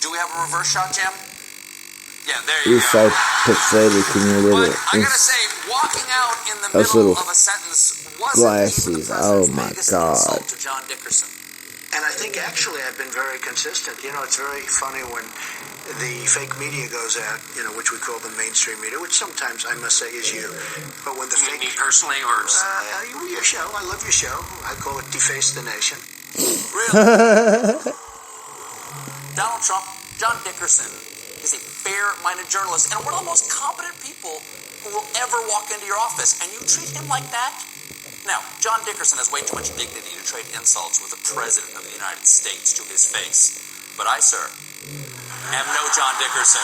Do we have a reverse shot, Jim? Yeah, there you You're go. so pathetic in your little. But I gotta say, walking out in the middle of a sentence wasn't glasses. even the president's Oh my biggest God. insult to John Dickerson. And I think actually I've been very consistent. You know, it's very funny when the fake media goes out, you know, which we call the mainstream media, which sometimes I must say is you. But when the You fake... mean me personally, or... your show. I love your show. I call it Deface the Nation. Really? Donald Trump, John Dickerson, is a fair-minded journalist and one of the most competent people who will ever walk into your office, and you treat him like that? Now, John Dickerson has way too much dignity to trade insults with the President of the United States to his face. But I, sir, am no John Dickerson.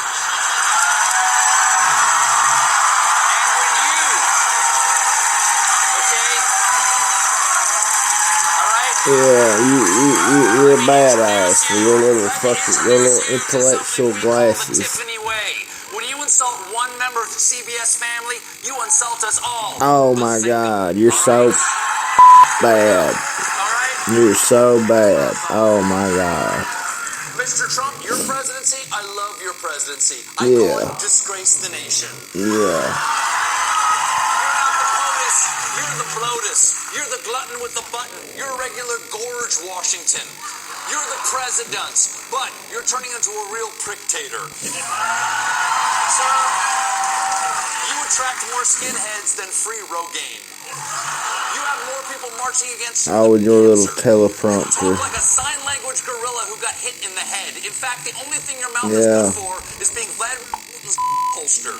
Yeah, you're a badass with your little intellectual glasses. When you insult one member of the CBS family, you insult us all. Oh my God, you're so bad. You're so bad. Oh my God. Mr. Trump, your presidency, I love your presidency. I Yeah. call it disgrace the nation. Yeah. You're the bloatus. You're the glutton with the button. You're a regular Gorge Washington. You're the president, but you're turning into a real prick-tater. Sir, you attract more skinheads than free Rogaine. You have more people marching against you. Oh, with your little You teleprompter. talk like a sign language gorilla who got hit in the head. In fact, the only thing your mouth is good for is being Vladimir Putin's holster.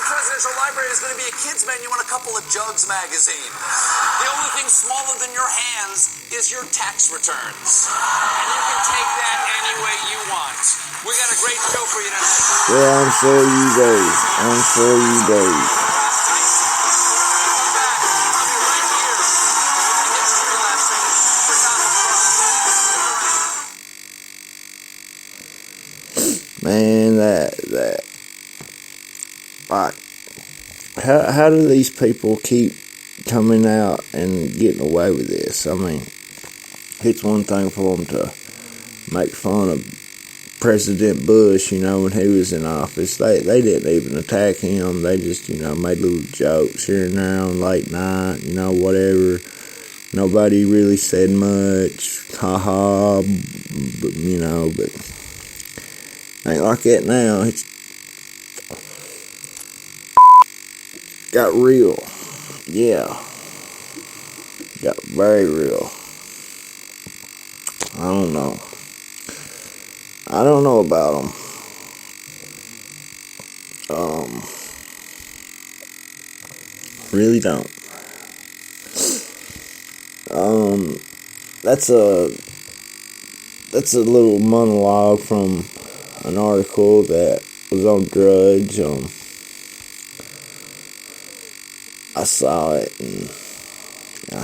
Presidential library is going to be a kid's menu and a couple of Jugs magazine. The only thing smaller than your hands is your tax returns. And you can take that any way you want. We got a great show for you tonight. Yeah, I'm sure you do. I'm sure you do. Man, like, how do these people keep coming out and getting away with this? I mean, it's one thing for them to make fun of President Bush, you know, when he was in office. They didn't even attack him. They just, you know, made little jokes here and there on late night, you know, whatever. Nobody really said much. Ha-ha, you know, but ain't like that now. It's got real. Yeah. Got very real. I don't know. I don't know about them. Really don't. That's a little monologue from an article that was on Drudge. I saw it and I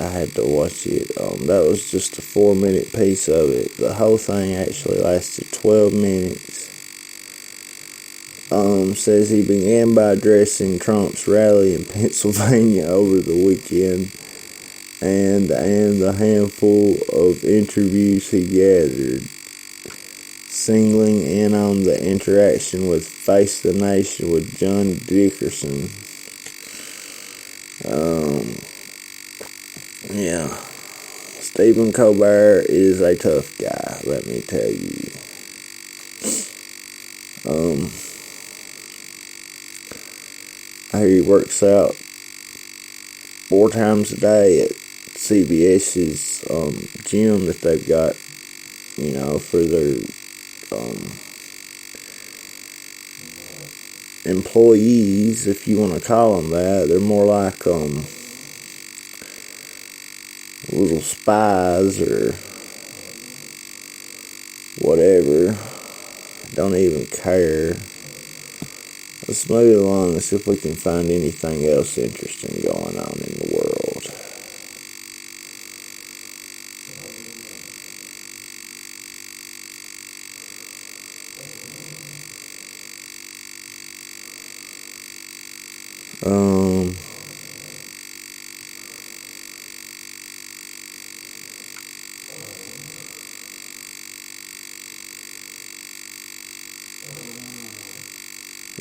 had to watch it. That was just a 4-minute piece of it. The whole thing actually lasted 12 minutes. Says he began by addressing Trump's rally in Pennsylvania over the weekend and the handful of interviews he gathered, singling in on the interaction with Face the Nation with John Dickerson. Yeah. Stephen Colbert is a tough guy, let me tell you. I hear he works out 4 times a day at CBS's gym that they've got, you know, for their employees, if you want to call them that. They're more like little spies or whatever. Don't even care. Let's move along and see if we can find anything else interesting going on in the world.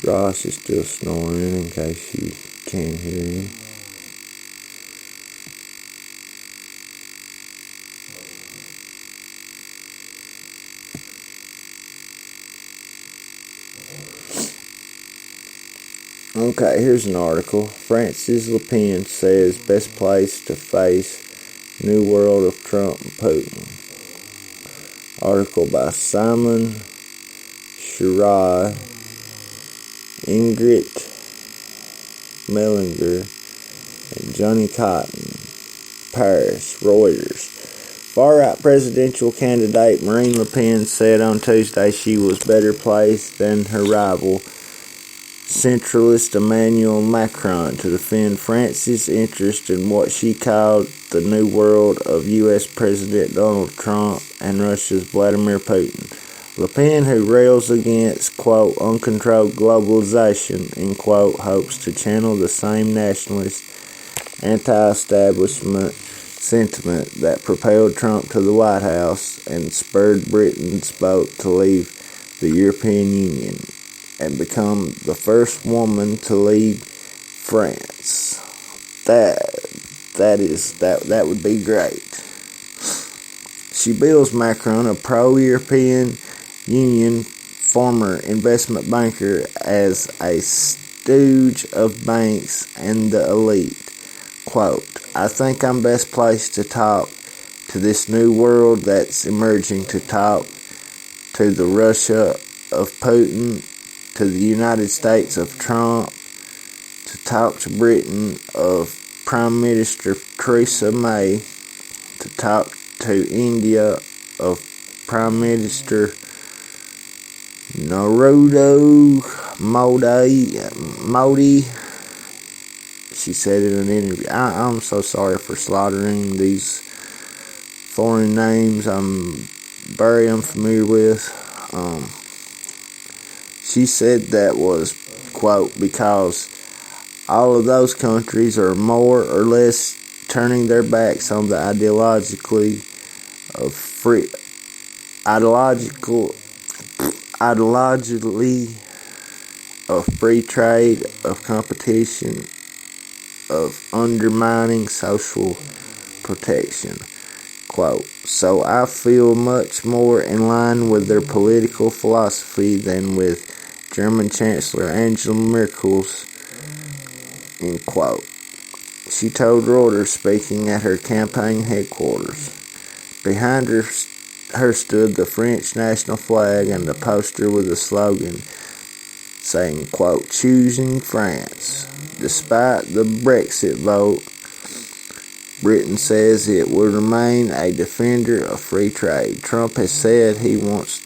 Ross is still snoring in case you can't hear him. Okay, here's an article. Francis Le Pen says best place to face new world of Trump and Putin. Article by Simon Shirai, Ingrid Mellinger, and Johnny Cotton. Paris, Reuters. Far-right presidential candidate Marine Le Pen said on Tuesday she was better placed than her rival, centralist Emmanuel Macron, to defend France's interest in what she called the new world of U.S. President Donald Trump and Russia's Vladimir Putin. Le Pen, who rails against, quote, uncontrolled globalization, end quote, hopes to channel the same nationalist, anti-establishment sentiment that propelled Trump to the White House and spurred Britain's vote to leave the European Union and become the first woman to lead France. That would be great. She bills Macron, a pro-European Union former investment banker, as a stooge of banks and the elite. Quote, I think I'm best placed to talk to this new world that's emerging, to talk to the Russia of Putin, to the United States of Trump, to talk to Britain of Prime Minister Theresa May, to talk to India of Prime Minister Narendra Modi. She said in an interview. I'm so sorry for slaughtering these foreign names I'm very unfamiliar with. She said that was, quote, because all of those countries are more or less turning their backs on the ideologically of free trade, of competition, of undermining social protection. Quote, so I feel much more in line with their political philosophy than with German Chancellor Angela Merkel's, end quote. She told Reuters, speaking at her campaign headquarters. Behind her stood the French national flag and the poster with a slogan saying, quote, choosing France. Despite the Brexit vote, Britain says it will remain a defender of free trade. Trump has said he wants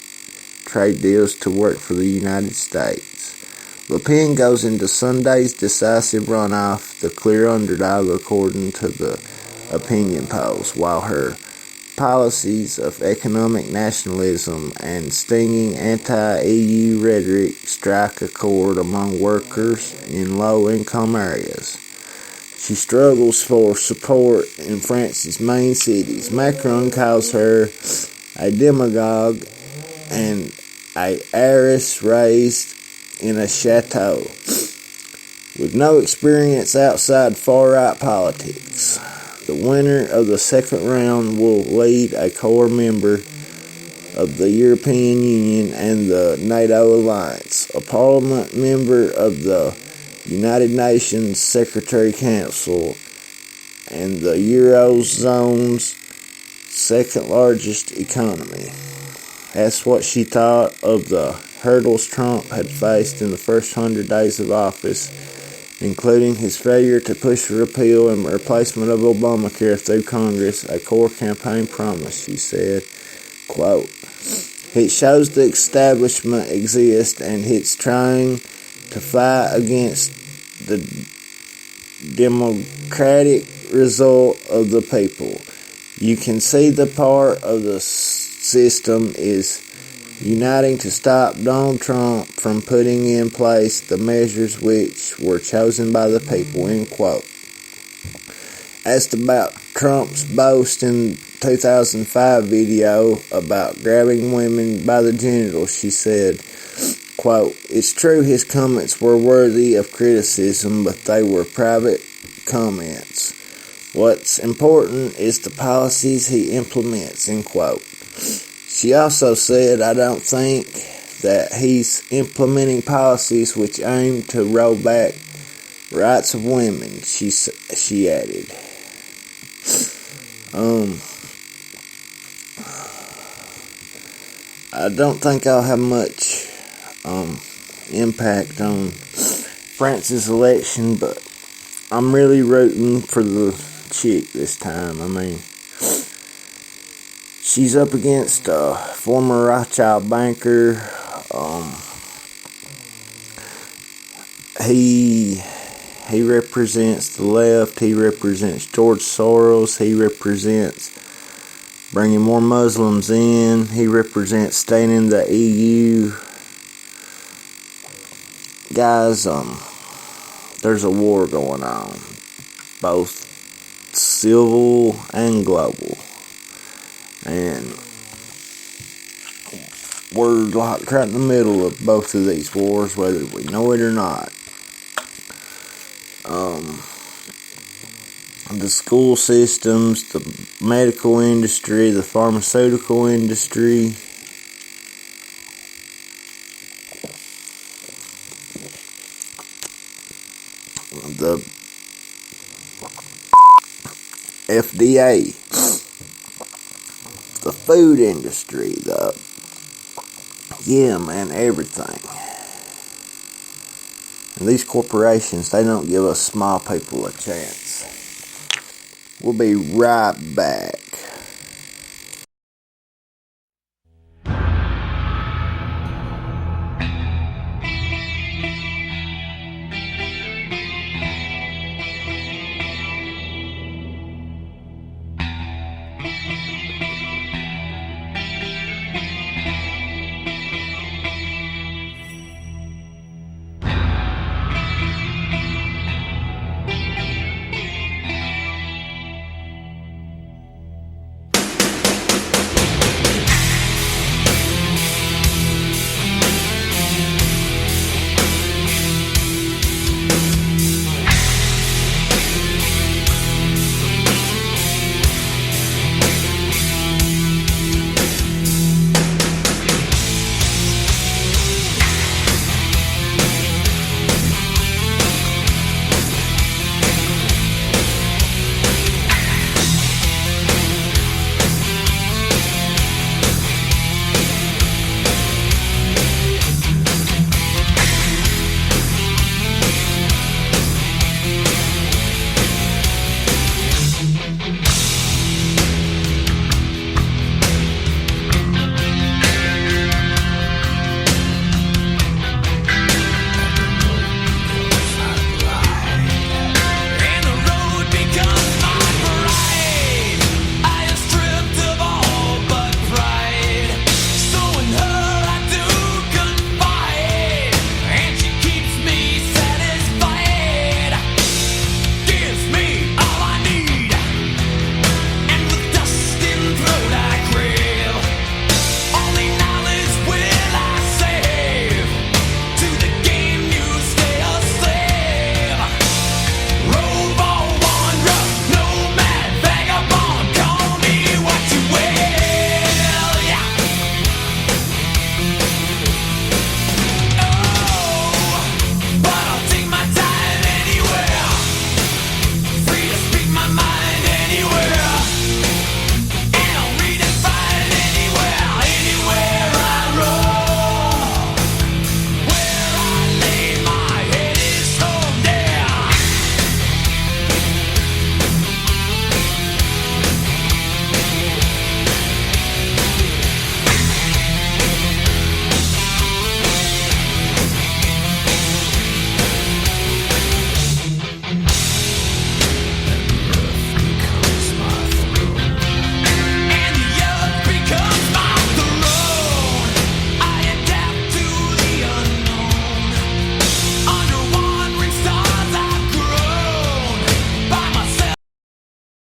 trade deals to work for the United States. Le Pen goes into Sunday's decisive runoff, the clear underdog according to the opinion polls, while her policies of economic nationalism and stinging anti-EU rhetoric strike a chord among workers in low-income areas. She struggles for support in France's main cities. Macron calls her a demagogue and an heiress raised in a chateau with no experience outside far-right politics. The winner of the second round will lead a core member of the European Union and the NATO alliance, a parliament member of the United Nations Secretary Council, and the Eurozone's second largest economy. That's what she thought of the hurdles Trump had faced in the first 100 days of office, including his failure to push a repeal and replacement of Obamacare through Congress, a core campaign promise, she said. Quote, it shows the establishment exists and it's trying to fight against the democratic result of the people. You can see the part of the system is uniting to stop Donald Trump from putting in place the measures which were chosen by the people, end quote. Asked about Trump's boast in 2005 video about grabbing women by the genitals, she said, quote, "It's true his comments were worthy of criticism, but they were private comments. What's important is the policies he implements," end quote. She also said, "I don't think that he's implementing policies which aim to roll back rights of women," she added. I don't think I'll have much impact on France's election, but I'm really rooting for the chick this time. I mean, she's up against a former Rothschild banker. He represents the left. He represents George Soros. He represents bringing more Muslims in. He represents staying in the EU. Guys, there's a war going on, both civil and global, and we're locked right in the middle of both of these wars, whether we know it or not. The school systems, the medical industry, the pharmaceutical industry, the FDA, the food industry, everything. And these corporations, they don't give us small people a chance. We'll be right back.